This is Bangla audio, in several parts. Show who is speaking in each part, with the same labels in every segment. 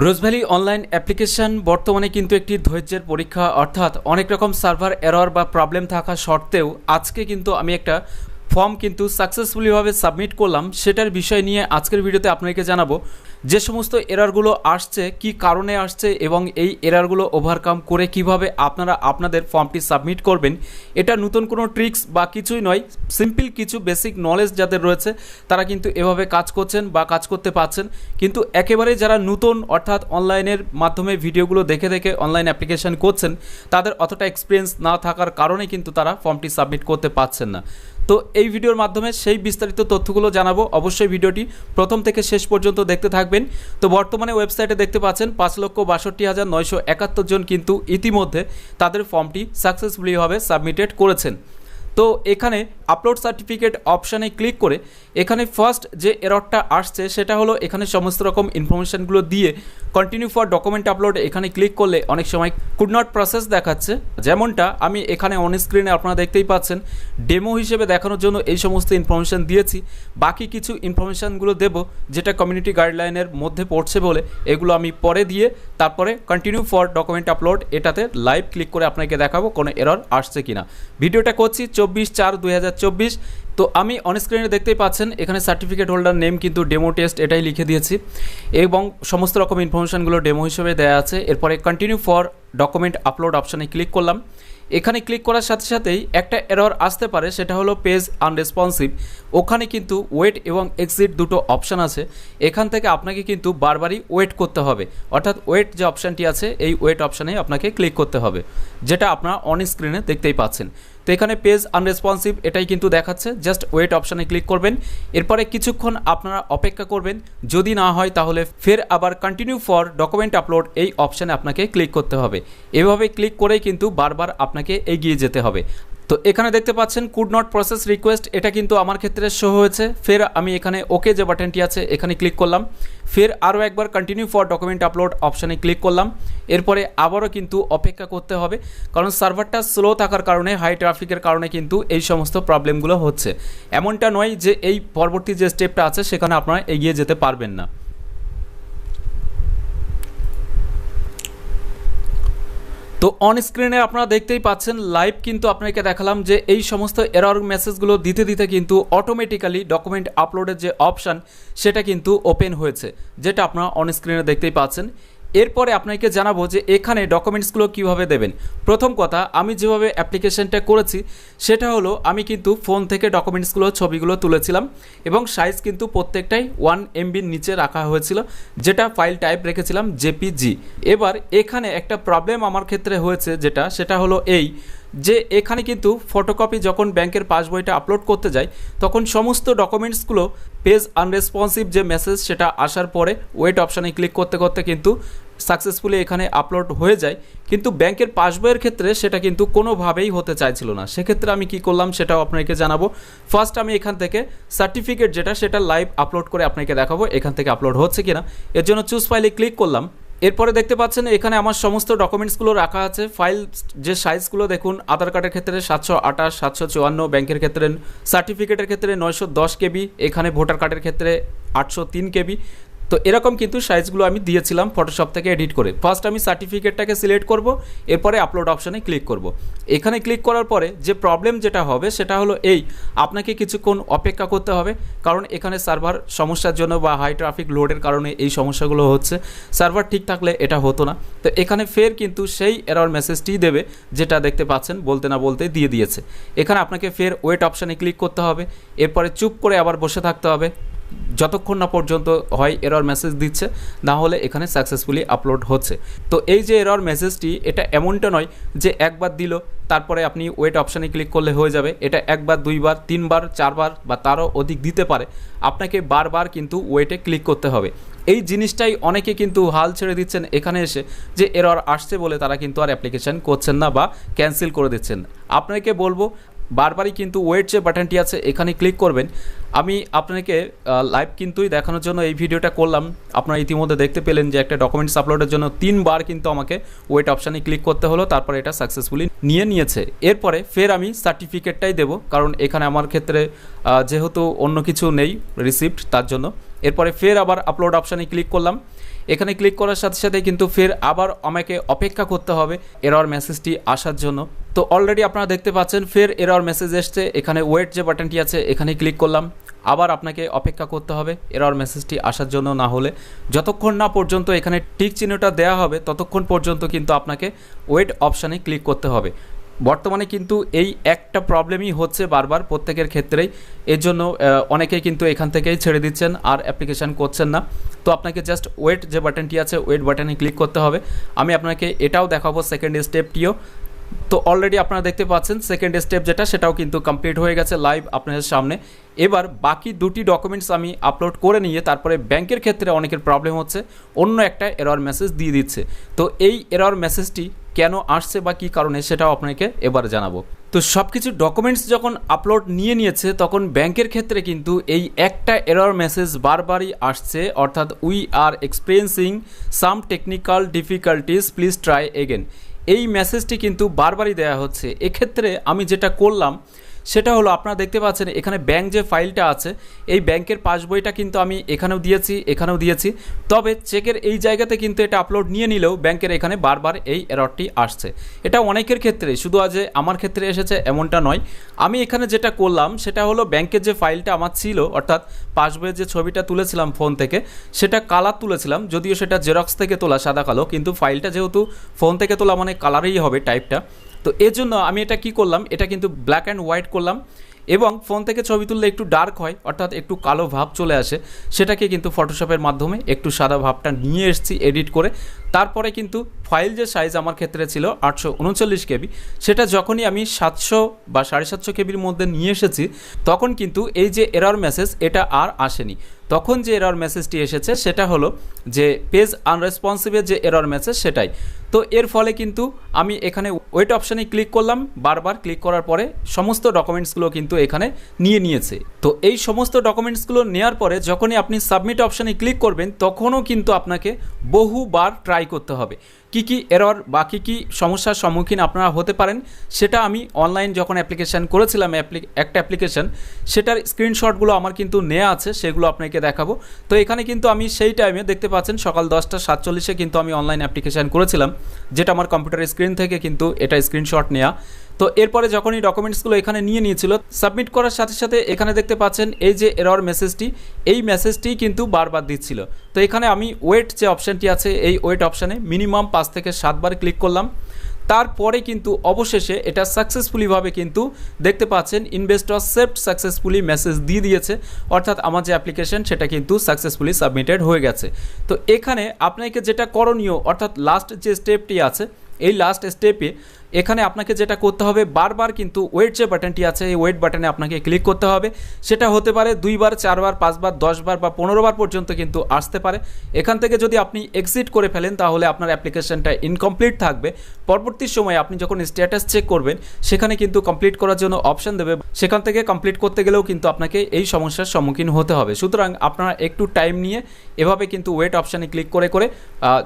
Speaker 1: রোজভ্যালি অনলাইন অ্যাপ্লিকেশন বর্তমানে কিন্তু একটি ধৈর্যের পরীক্ষা, অর্থাৎ অনেক রকম সার্ভার এরর বা প্রবলেম থাকা সত্ত্বেও আজকে কিন্তু আমি একটা ফর্ম কিন্তু সাকসেসফুলিভাবে সাবমিট করলাম। সেটার বিষয় নিয়ে আজকের ভিডিওতে আপনাকে জানাবো যে সমস্ত এররগুলো আসছে, কি কারণে আসছে এবং এই এররগুলো ওভারকাম করে কিভাবে আপনারা আপনাদের ফর্মটি সাবমিট করবেন। এটা নতুন কোনো ট্রিক্স বা কিছুই নয়, সিম্পল কিছু বেসিক নলেজ যাদের রয়েছে তারা কিন্তু এভাবে কাজ করছেন বা কাজ করতে পারছেন। কিন্তু একেবারে যারা নতুন, অর্থাৎ অনলাইনের মাধ্যমে ভিডিওগুলো দেখে দেখে অনলাইন অ্যাপ্লিকেশন করছেন, তাদের অতটা এক্সপিরিয়েন্স না থাকার কারণে কিন্তু তারা ফর্মটি সাবমিট করতে পারছেন না। তো এই ভিডিওর মাধ্যমে সেই বিস্তারিত তথ্যগুলো জানাবো। অবশ্যই ভিডিওটি প্রথম থেকে শেষ পর্যন্ত দেখতে থাকবেন। তো বর্তমানে ওয়েবসাইটে দেখতে পাচ্ছেন 5,62,971 জন কিন্তু ইতিমধ্যে তাদের ফর্মটি সাকসেসফুলিভাবে সাবমিটেড করেছেন। তো এখানে আপলোড সার্টিফিকেট অপশানে ক্লিক করে এখানে ফার্স্ট যে এররটা আসছে সেটা হলো এখানে সমস্ত রকম ইনফরমেশানগুলো দিয়ে কন্টিনিউ ফর ডকুমেন্ট আপলোড এখানে ক্লিক করলে অনেক সময় কুড নট প্রসেস দেখাচ্ছে। যেমনটা আমি এখানে অন স্ক্রিনে আপনারা দেখতেই পাচ্ছেন, ডেমো হিসেবে দেখানোর জন্য এই সমস্ত ইনফরমেশান দিয়েছি। বাকি কিছু ইনফরমেশানগুলো দেব যেটা কমিউনিটি গাইডলাইনের মধ্যে পড়ছে বলে এগুলো আমি পরে দিয়ে তারপরে কন্টিনিউ ফর ডকুমেন্ট আপলোড এটাতে লাইভ ক্লিক করে আপনাকে দেখাবো কোনো এরর আসছে কিনা। ভিডিওটা করছি 24/4/2024। তো আমি অন স্ক্রিনে দেখতেই পাচ্ছেন এখানে সার্টিফিকেট হোল্ডার নেম কিন্তু ডেমো টেস্ট এটাই লিখে দিয়েছি এবং সমস্ত রকম ইনফরমেশানগুলো ডেমো হিসেবে দেওয়া আছে। এরপরে কন্টিনিউ ফর ডকুমেন্ট আপলোড অপশানে ক্লিক করলাম। এখানে ক্লিক করার সাথে সাথেই একটা এরর আসতে পারে, সেটা হলো পেজ আনরেসপন্সিভ। ওখানে কিন্তু ওয়েট এবং এক্সিট দুটো অপশান আছে। এখান থেকে আপনাকে কিন্তু বারবারই ওয়েট করতে হবে, অর্থাৎ ওয়েট যে অপশানটি আছে এই ওয়েট অপশানে আপনাকে ক্লিক করতে হবে, যেটা আপনারা অন স্ক্রিনে দেখতেই পাচ্ছেন। তো এখানে পেজ আনরেসপন্সিভ এটাই কিন্তু দেখাচ্ছে, জাস্ট ওয়েট অপশানে ক্লিক করবেন। এরপরে কিছুক্ষণ আপনারা অপেক্ষা করবেন, যদি না হয় তাহলে ফের আবার কন্টিনিউ ফর ডকুমেন্ট আপলোড এই অপশানে আপনাকে ক্লিক করতে হবে। এভাবে ক্লিক করেই কিন্তু বারবার আপনাকে এগিয়ে যেতে হবে। তো এখানে দেখতে পাচ্ছেন কুড নট প্রসেস রিকোয়েস্ট, এটা কিন্তু আমার ক্ষেত্রে শো হয়েছে। ফের আমি এখানে ওকে যে বাটনটি আছে এখানে ক্লিক করলাম। ফের আরও একবার কন্টিনিউ ফর ডকুমেন্ট আপলোড অপশানে ক্লিক করলাম। এরপরে আবারও কিন্তু অপেক্ষা করতে হবে, কারণ সার্ভারটা স্লো থাকার কারণে, হাই ট্রাফিকের কারণে কিন্তু এই সমস্ত প্রবলেমগুলো হচ্ছে। এমনটা নয় যে এই পরবর্তী যে স্টেপটা আছে সেখানে আপনারা এগিয়ে যেতে পারবেন না। তো অন স্ক্রিনে আপনারা দেখতেই পাচ্ছেন লাইভ কিন্তু আপনাকে দেখালাম যে এই সমস্ত এরর মেসেজগুলো দিতে দিতে কিন্তু অটোমেটিক্যালি ডকুমেন্ট আপলোডের যে অপশান সেটা কিন্তু ওপেন হয়েছে, যেটা আপনারা অন স্ক্রিনে দেখতেই পাচ্ছেন। এরপরে আপনাকে জানাবো যে এখানে ডকুমেন্টসগুলো কিভাবে দেবেন। প্রথম কথা, আমি যেভাবে অ্যাপ্লিকেশনটা করেছি সেটা হলো আমি কিন্তু ফোন থেকে ডকুমেন্টসগুলো ছবিগুলো তুলেছিলাম এবং সাইজ কিন্তু প্রত্যেকটাই 1 MBর নিচে রাখা হয়েছিল, যেটা ফাইল টাইপ রেখেছিলাম JPG। এবার এখানে একটা প্রবলেম আমার ক্ষেত্রে হয়েছে, সেটা হলো এই যে এখানে কিন্তু ফটোকপি যখন ব্যাংকের পাসবইটা আপলোড করতে যাই তখন সমস্ত ডকুমেন্টসগুলো পেজ আনরেসপন্সিভ যে মেসেজ সেটা আসার পরে ওয়েট অপশানে ক্লিক করতে করতে কিন্তু সাকসেসফুলি এখানে আপলোড হয়ে যায়। কিন্তু ব্যাংকের পাসবইয়ের ক্ষেত্রে সেটা কিন্তু কোনোভাবেই হতে চাইছিল না। সেক্ষেত্রে আমি কি করলাম সেটাও আপনাকে জানাবো। ফার্স্ট আমি এখান থেকে সার্টিফিকেট সেটা লাইভ আপলোড করে আপনাকে দেখাবো এখান থেকে আপলোড হচ্ছে কিনা। এর জন্য চুজ ফাইলে ক্লিক করলাম। এরপরে দেখতে পাচ্ছেন এখানে আমার সমস্ত ডকুমেন্টসগুলো রাখা আছে। ফাইল যে সাইজগুলো দেখুন, আধার কার্ডের ক্ষেত্রে 728, 754, ব্যাংকের ক্ষেত্রে, সার্টিফিকেটের ক্ষেত্রে 910 KB, এখানে ভোটার কার্ডের ক্ষেত্রে 803 KB। তো এরকম কিন্তু সাইজগুলো আমি দিয়েছিলাম ফটোশপ থেকে এডিট করে। ফার্স্ট আমি সার্টিফিকেটটাকে সিলেক্ট করব, এরপরে আপলোড অপশানে ক্লিক করব। এখানে ক্লিক করার পরে যে প্রবলেম যেটা হবে সেটা হলো এই, আপনাকে কিছুক্ষণ অপেক্ষা করতে হবে, কারণ এখানে সার্ভার সমস্যার জন্য বা হাই ট্রাফিক লোডের কারণে এই সমস্যাগুলো হচ্ছে। সার্ভার ঠিক থাকলে এটা হতো না। তো এখানে ফের কিন্তু সেই এরর মেসেজটি দেবে, যেটা দেখতে পাচ্ছেন বলতে না বলতে দিয়ে দিয়েছে। এখানে আপনাকে ফের ওয়েট অপশানে ক্লিক করতে হবে, এরপরে চুপ করে আবার বসে থাকতে হবে যতক্ষণ না পর্যন্ত হয় এরর মেসেজ দিচ্ছে, না হলে এখানে সাকসেসফুলি আপলোড হচ্ছে। তো এই যে এরর মেসেজটি, এটা এমনটা নয় যে একবার দিল তারপরে আপনি ওয়েট অপশানে ক্লিক করলে হয়ে যাবে। এটা একবার, দুইবার, তিনবার, চারবার বা তারও অধিক দিতে পারে। আপনাকে বারবার কিন্তু ওয়েটে ক্লিক করতে হবে। এই জিনিসটাই অনেকে কিন্তু হাল ছেড়ে দিচ্ছেন এখানে এসে, যে এরর আসছে বলে তারা কিন্তু আর অ্যাপ্লিকেশান করছেন না বা ক্যান্সেল করে দিচ্ছেন। আপনাকে বলবো বারবারই কিন্তু ওয়েট যে বাটনটি আছে এখানে ক্লিক করবেন। আমি আপনাকে লাইভ কিন্তুই দেখানোর জন্য এই ভিডিওটা করলাম। আপনারা ইতিমধ্যে দেখতে পেলেন যে একটা ডকুমেন্টস আপলোডের জন্য 3 বার কিন্তু আমাকে ওয়েট অপশানে ক্লিক করতে হলো, তারপরে এটা সাকসেসফুলি নিয়েছে। এরপরে ফের আমি সার্টিফিকেটটাই দেবো, কারণ এখানে আমার ক্ষেত্রে যেহেতু অন্য কিছু নেই রিসিপ্ট, তার জন্য। এরপরে ফের আবার আপলোড অপশানে ক্লিক করলাম। এখানে ক্লিক করার সাথে সাথে কিন্তু ফের আবার আমাকে অপেক্ষা করতে হবে এরর মেসেজটি আসার জন্য। তো অলরেডি আপনারা দেখতে পাচ্ছেন ফের এরর মেসেজ এসছে, এখানে ওয়েট যে বাটনটি আছে এখানে ক্লিক করলাম, আবার আপনাকে অপেক্ষা করতে হবে এরর মেসেজটি আসার জন্য, না হলে যতক্ষণ না পর্যন্ত এখানে টিক চিহ্নটা দেওয়া হবে ততক্ষণ পর্যন্ত কিন্তু আপনাকে ওয়েট অপশানে ক্লিক করতে হবে। বর্তমানে কিন্তু এই একটা প্রবলেমই হচ্ছে বারবার প্রত্যেকের ক্ষেত্রেই, এর জন্য অনেকেই কিন্তু এখান থেকেই ছেড়ে দিচ্ছেন আর অ্যাপ্লিকেশান করছেন না। তো আপনাকে জাস্ট ওয়েট যে বাটনটি আছে ওয়েট বাটনে ক্লিক করতে হবে। আমি আপনাকে এটাও দেখাবো সেকেন্ড স্টেপটিও। তো অলরেডি আপনারা দেখতে পাচ্ছেন সেকেন্ড স্টেপ যেটা সেটাও কিন্তু কমপ্লিট হয়ে গেছে লাইভ আপনাদের সামনে। এবার বাকি দুটি ডকুমেন্টস আমি আপলোড করে নিয়ে তারপরে ব্যাংকের ক্ষেত্রে অনেকের প্রবলেম হচ্ছে, অন্য একটা এরর মেসেজ দিয়ে দিচ্ছে। তো এই এরর মেসেজটি কেন আসছে বা কী কারণে সেটাও আপনাকে এবার জানাবো। তো সব কিছু ডকুমেন্টস যখন আপলোড নিয়েছে তখন ব্যাংকের ক্ষেত্রে কিন্তু এই একটা এরর মেসেজ বারবারই আসছে, অর্থাৎ we are experiencing some technical difficulties please try again. এই মেসেজটি কিন্তু বারবারই দেওয়া হচ্ছে। এক্ষেত্রে আমি যেটা করলাম সেটা হলো, আপনারা দেখতে পাচ্ছেন এখানে ব্যাংক যে ফাইলটা আছে এই ব্যাংকের পাসবইটা কিন্তু আমি এখানেও দিয়েছি, তবে চেকের এই জায়গাতে কিন্তু এটা আপলোড নিয়ে নিলেও ব্যাংকের এখানে বারবার এই এররটি আসছে। এটা অনেকের ক্ষেত্রে, শুধু আজ আমার ক্ষেত্রে এসেছে এমনটা নয়। আমি এখানে যেটা করলাম সেটা হলো ব্যাংকের যে ফাইলটা আমার ছিল, অর্থাৎ পাসবইয়ের যে ছবিটা তুলেছিলাম ফোন থেকে, সেটা কালার তুলেছিলাম, যদিও সেটা জেরক্স থেকে তোলা সাদা কালো, কিন্তু ফাইলটা যেহেতু ফোন থেকে তোলা মানে কালারেই হবে টাইপটা। তো এর জন্য আমি এটা কি করলাম, এটা কিন্তু ব্ল্যাক অ্যান্ড হোয়াইট করলাম, এবং ফোন থেকে ছবি তুললে একটু ডার্ক হয়, অর্থাৎ একটু কালো ভাব চলে আসে, সেটাকে কিন্তু ফটোশপের মাধ্যমে একটু সাদা ভাবটা নিয়ে এসেছি এডিট করে। তারপরে কিন্তু ফাইল যে সাইজ আমার ক্ষেত্রে ছিল 839 কেবি, সেটা যখনই আমি 700 বা 750 কেবির মধ্যে নিয়ে এসেছি তখন কিন্তু এই যে এরর মেসেজ এটা আর আসেনি। তখন যে এরর মেসেজটি এসেছে সেটা হলো যে পেজ আনরেসপন্সিভের যে এরর মেসেজ সেটাই। তো এর ফলে কিন্তু আমি এখানে ওয়েট অপশানে ক্লিক করলাম, বারবার ক্লিক করার পরে সমস্ত ডকুমেন্টসগুলো কিন্তু এখানে নিয়েছে। তো এই সমস্ত ডকুমেন্টসগুলো নেওয়ার পরে যখনই আপনি সাবমিট অপশানে ক্লিক করবেন তখনও কিন্তু আপনাকে বহুবার ট্রাই করতে হবে। কি এরর বা কি সমস্যার সম্মুখীন আপনারা হতে পারেন সেটা আমি অনলাইন যখন অ্যাপ্লিকেশান করেছিলাম একটা অ্যাপ্লিকেশান, সেটার স্ক্রিনশটগুলো আমার কিন্তু নেওয়া আছে, সেগুলো আপনাকে দেখাবো। তো এখানে কিন্তু আমি সেই টাইমে দেখতে পাচ্ছেন সকাল 10:47 কিন্তু আমি অনলাইন অ্যাপ্লিকেশান করেছিলাম, যেটা আমার কম্পিউটার স্ক্রিন থেকে কিন্তু এটা স্ক্রিনশট নেওয়া। তো এরপরে যখনই ডকুমেন্টসগুলো এখানে নিয়েছিল, সাবমিট করার সাথে সাথে এখানে দেখতে পাচ্ছেন এই যে এরর মেসেজটি, এই মেসেজটি কিন্তু বারবার দিচ্ছিল। তো এখানে আমি ওয়েট যে অপশানটি আছে এই ওয়েট অপশানে মিনিমাম 5 থেকে 7 বার ক্লিক করলাম। তারপরে কিন্তু অবশেষে এটা সাকসেসফুলিভাবে কিন্তু দেখতে পাচ্ছেন ইনভেস্টর সেভড সাকসেসফুলি মেসেজ দিয়ে দিয়েছে, অর্থাৎ আমার যে অ্যাপ্লিকেশন সেটা কিন্তু সাকসেসফুলি সাবমিটেড হয়ে গেছে। তো এখানে আপনাকে যেটা করণীয়, অর্থাৎ লাস্ট যে স্টেপটি আছে এই লাস্ট স্টেপে এখানে আপনাকে যেটা করতে হবে, বারবার কিন্তু ওয়েট যে বাটনটি আছে এই ওয়েট বাটনে আপনাকে ক্লিক করতে হবে। সেটা হতে পারে 2 বার, 4 বার, 5 বার, 10 বার বা 15 বার পর্যন্ত কিন্তু আসতে পারে। এখান থেকে যদি আপনি এক্সিট করে ফেলেন তাহলে আপনার অ্যাপ্লিকেশনটা ইনকমপ্লিট থাকবে। পরবর্তী সময়ে আপনি যখন স্ট্যাটাস চেক করবেন সেখানে কিন্তু কমপ্লিট করার জন্য অপশান দেবে, সেখান থেকে কমপ্লিট করতে গেলেও কিন্তু আপনাকে এই সমস্যার সম্মুখীন হতে হবে। সুতরাং আপনারা একটু টাইম নিয়ে এভাবে কিন্তু ওয়েট অপশানে ক্লিক করে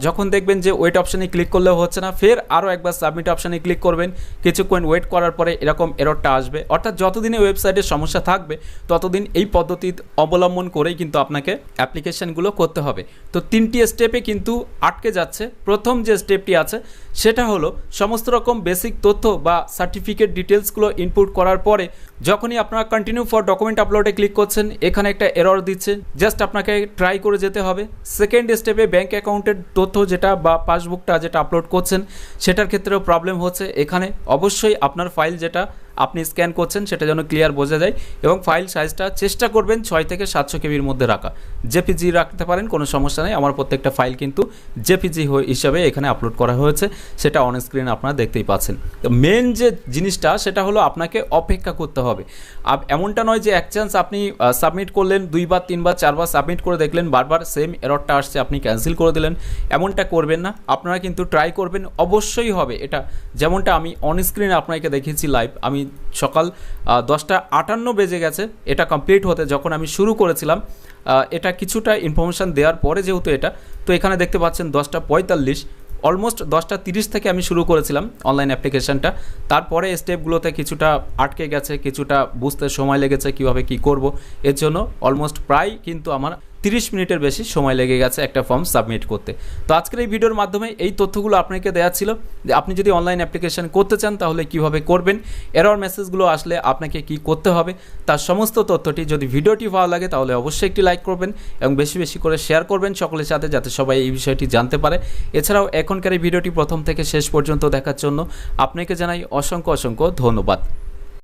Speaker 1: যখন দেখবেন যে ওয়েট অপশানে ক্লিক করলেও হচ্ছে না, ফের আরও একবার সাবমিট অপশানে ক্লিক করবেন। কিছুক্ষণ ওয়েট করার পরে এরকম এররটা আসবে, অর্থাৎ যতদিনে ওয়েবসাইটের সমস্যা থাকবে ততদিন এই পদ্ধতি অবলম্বন করেই কিন্তু আপনাকে অ্যাপ্লিকেশানগুলো করতে হবে। তো 3টি স্টেপে কিন্তু আটকে যাচ্ছে। প্রথম যে স্টেপটি আছে সেটা হলো সমস্ত রকম বেসিক তথ্য বা সার্টিফিকেট ডিটেলসগুলো ইনপুট করার পরে যখনই আপনারা কন্টিনিউ ফর ডকুমেন্ট আপলোডে ক্লিক করছেন এখানে একটা এরর দিচ্ছে, জাস্ট আপনাকে ট্রাই করে যেতে হবে। সেকেন্ড স্টেপে ব্যাঙ্ক অ্যাকাউন্টের তথ্য যেটা বা পাসবুকটা যেটা আপলোড করছেন সেটার ক্ষেত্রেও প্রবলেম হচ্ছে। এখানে অবশ্যই আপনার ফাইল যেটা আপনি স্ক্যান করছেন সেটা যেন ক্লিয়ার বোঝা যায়, এবং ফাইল সাইজটা চেষ্টা করবেন 6 থেকে 700 কেবির মধ্যে রাখা। জেপিজি রাখতে পারেন, কোনো সমস্যা নেই। আমার প্রত্যেকটা ফাইল কিন্তু জেপিজি হিসাবে এখানে আপলোড করা হয়েছে, সেটা অন স্ক্রিন আপনারা দেখতেই পাচ্ছেন। তো মেন যে জিনিসটা সেটা হলো আপনাকে অপেক্ষা করতে হবে। এমনটা নয় যে এক চান্স আপনি সাবমিট করলেন 2 বার 3 বার 4 বার সাবমিট করে দেখলেন বারবার সেম এররটা আসছে, আপনি ক্যান্সেল করে দিলেন, এমনটা করবেন না। আপনারা কিন্তু ট্রাই করবেন, অবশ্যই হবে এটা। যেমনটা আমি অন স্ক্রিনে আপনাকে দেখিয়েছি লাইভ, আমি সকাল 10:58 বেজে গেছে এটা কমপ্লিট হতে, যখন আমি শুরু করেছিলাম এটা কিছুটা ইনফরমেশান দেওয়ার পরে যেহেতু এটা, তো এখানে দেখতে পাচ্ছেন 10:45, অলমোস্ট 10:30 থেকে আমি শুরু করেছিলাম অনলাইন অ্যাপ্লিকেশানটা। তারপরে স্টেপগুলোতে কিছুটা আটকে গেছে, কিছুটা বুঝতে সময় লেগেছে কীভাবে কী করব, এর জন্য অলমোস্ট প্রায় কিন্তু আমার 30 মিনিটের বেশি সময় লেগে গেছে একটা ফর্ম সাবমিট করতে। তো আজকের এই ভিডিওর মাধ্যমে এই তথ্যগুলো আপনাকে দেওয়া ছিল যে আপনি যদি অনলাইন অ্যাপ্লিকেশন করতে চান তাহলে কিভাবে করবেন, এরর মেসেজগুলো আসলে আপনাকে কি করতে হবে, তার সমস্ত তথ্যটি। যদি ভিডিওটি ভালো লাগে তাহলে অবশ্যই একটি লাইক করবেন এবং বেশি বেশি করে শেয়ার করবেন সকলের সাথে, যাতে সবাই এই বিষয়টি জানতে পারে। এছাড়াও এখনকার এই ভিডিওটি প্রথম থেকে শেষ পর্যন্ত দেখার জন্য আপনাকে জানাই অসংখ্য অসংখ্য ধন্যবাদ।